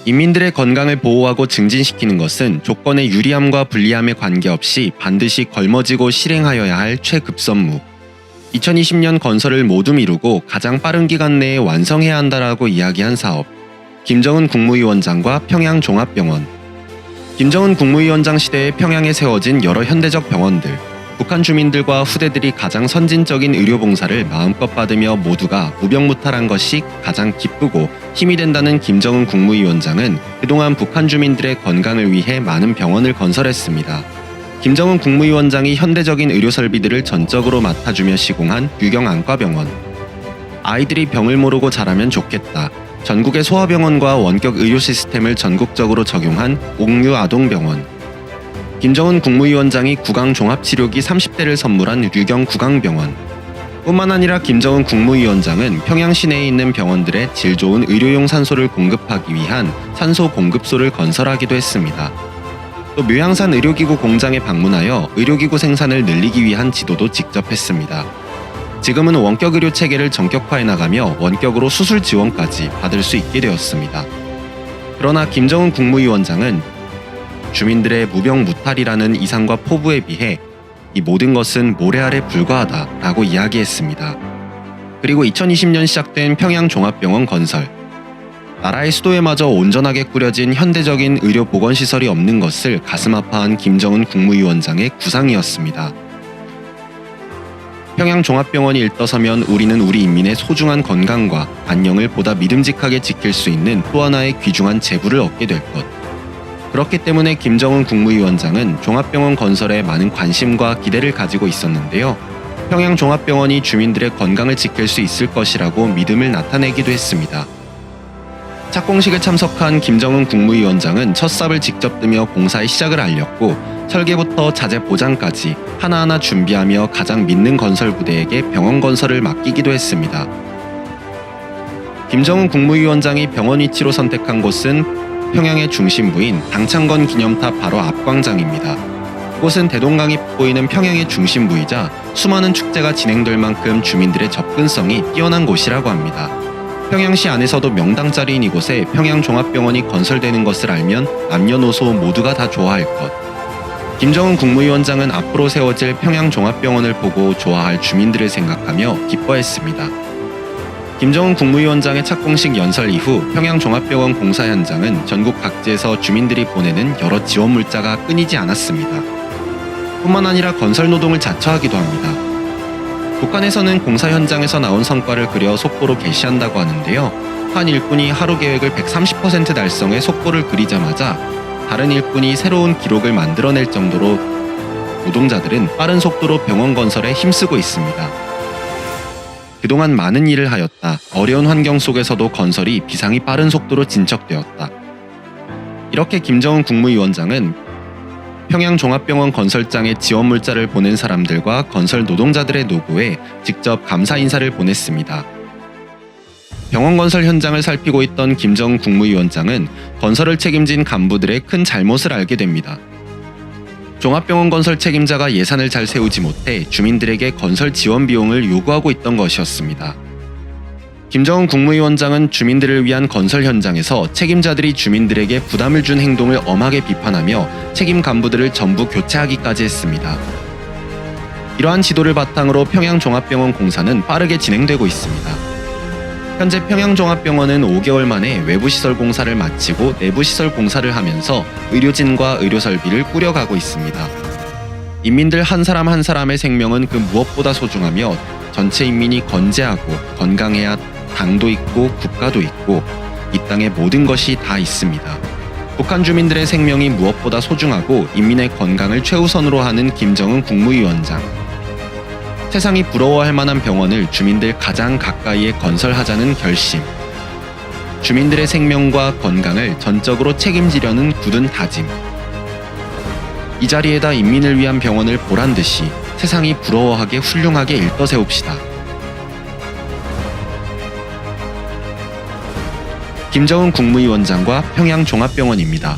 인민들의 건강을 보호하고 증진시키는 것은 조건의 유리함과 불리함에 관계없이 반드시 걸머지고 실행하여야 할 최급선무. 2020년 건설을 모두 미루고 가장 빠른 기간 내에 완성해야 한다라고 이야기한 사업. 김정은 국무위원장과 평양종합병원. 김정은 국무위원장 시대에 평양에 세워진 여러 현대적 병원들. 북한 주민들과 후대들이 가장 선진적인 의료봉사를 마음껏 받으며 모두가 무병무탈한 것이 가장 기쁘고 힘이 된다는 김정은 국무위원장은 그동안 북한 주민들의 건강을 위해 많은 병원을 건설했습니다. 김정은 국무위원장이 현대적인 의료 설비들을 전적으로 맡아주며 시공한 유경안과병원. 아이들이 병을 모르고 자라면 좋겠다. 전국의 소아병원과 원격 의료 시스템을 전국적으로 적용한 옥류아동병원. 김정은 국무위원장이 구강종합치료기 30대를 선물한 유경구강병원. 뿐만 아니라 김정은 국무위원장은 평양 시내에 있는 병원들의 질 좋은 의료용 산소를 공급하기 위한 산소 공급소를 건설하기도 했습니다. 또 묘양산 의료기구 공장에 방문하여 의료기구 생산을 늘리기 위한 지도도 직접 했습니다. 지금은 원격 의료 체계를 전격화해 나가며 원격으로 수술 지원까지 받을 수 있게 되었습니다. 그러나 김정은 국무위원장은 주민들의 무병무탈이라는 이상과 포부에 비해 이 모든 것은 모래 아래 불과하다라고 이야기했습니다. 그리고 2020년 시작된 평양종합병원 건설. 나라의 수도에마저 온전하게 꾸려진 현대적인 의료 보건시설이 없는 것을 가슴 아파한 김정은 국무위원장의 구상이었습니다. 평양종합병원이 일떠서면 우리는 우리 인민의 소중한 건강과 안녕을 보다 믿음직하게 지킬 수 있는 또 하나의 귀중한 재부를 얻게 될 것. 그렇기 때문에 김정은 국무위원장은 종합병원 건설에 많은 관심과 기대를 가지고 있었는데요. 평양종합병원이 주민들의 건강을 지킬 수 있을 것이라고 믿음을 나타내기도 했습니다. 착공식에 참석한 김정은 국무위원장은 첫 삽을 직접 뜨며 공사의 시작을 알렸고 설계부터 자재 보장까지 하나하나 준비하며 가장 믿는 건설 부대에게 병원 건설을 맡기기도 했습니다. 김정은 국무위원장이 병원 위치로 선택한 곳은 평양의 중심부인 당창건 기념탑 바로 앞 광장입니다. 이곳은 대동강이 보이는 평양의 중심부이자 수많은 축제가 진행될 만큼 주민들의 접근성이 뛰어난 곳이라고 합니다. 평양시 안에서도 명당자리인 이곳에 평양종합병원이 건설되는 것을 알면 남녀노소 모두가 다 좋아할 것. 김정은 국무위원장은 앞으로 세워질 평양종합병원을 보고 좋아할 주민들을 생각하며 기뻐했습니다. 김정은 국무위원장의 착공식 연설 이후 평양종합병원 공사 현장은 전국 각지에서 주민들이 보내는 여러 지원 물자가 끊이지 않았습니다. 뿐만 아니라 건설 노동을 자처하기도 합니다. 북한에서는 공사 현장에서 나온 성과를 그려 속보로 게시한다고 하는데요. 한 일꾼이 하루 계획을 130% 달성해 속보를 그리자마자 다른 일꾼이 새로운 기록을 만들어낼 정도로 노동자들은 빠른 속도로 병원 건설에 힘쓰고 있습니다. 그동안 많은 일을 하였다. 어려운 환경 속에서도 건설이 비상이 빠른 속도로 진척되었다. 이렇게 김정은 국무위원장은 평양종합병원 건설장에 지원 물자를 보낸 사람들과 건설 노동자들의 노고에 직접 감사 인사를 보냈습니다. 병원 건설 현장을 살피고 있던 김정은 국무위원장은 건설을 책임진 간부들의 큰 잘못을 알게 됩니다. 종합병원 건설 책임자가 예산을 잘 세우지 못해 주민들에게 건설 지원 비용을 요구하고 있던 것이었습니다. 김정은 국무위원장은 주민들을 위한 건설 현장에서 책임자들이 주민들에게 부담을 준 행동을 엄하게 비판하며 책임 간부들을 전부 교체하기까지 했습니다. 이러한 지도를 바탕으로 평양종합병원 공사는 빠르게 진행되고 있습니다. 현재 평양종합병원은 5개월 만에 외부시설 공사를 마치고 내부시설 공사를 하면서 의료진과 의료설비를 꾸려가고 있습니다. 인민들 한 사람 한 사람의 생명은 그 무엇보다 소중하며 전체 인민이 건재하고 건강해야 당도 있고 국가도 있고 이 땅에 모든 것이 다 있습니다. 북한 주민들의 생명이 무엇보다 소중하고 인민의 건강을 최우선으로 하는 김정은 국무위원장. 세상이 부러워할 만한 병원을 주민들 가장 가까이에 건설하자는 결심. 주민들의 생명과 건강을 전적으로 책임지려는 굳은 다짐. 이 자리에다 인민을 위한 병원을 보란듯이 세상이 부러워하게 훌륭하게 일떠세웁시다. 김정은 국무위원장과 평양종합병원입니다.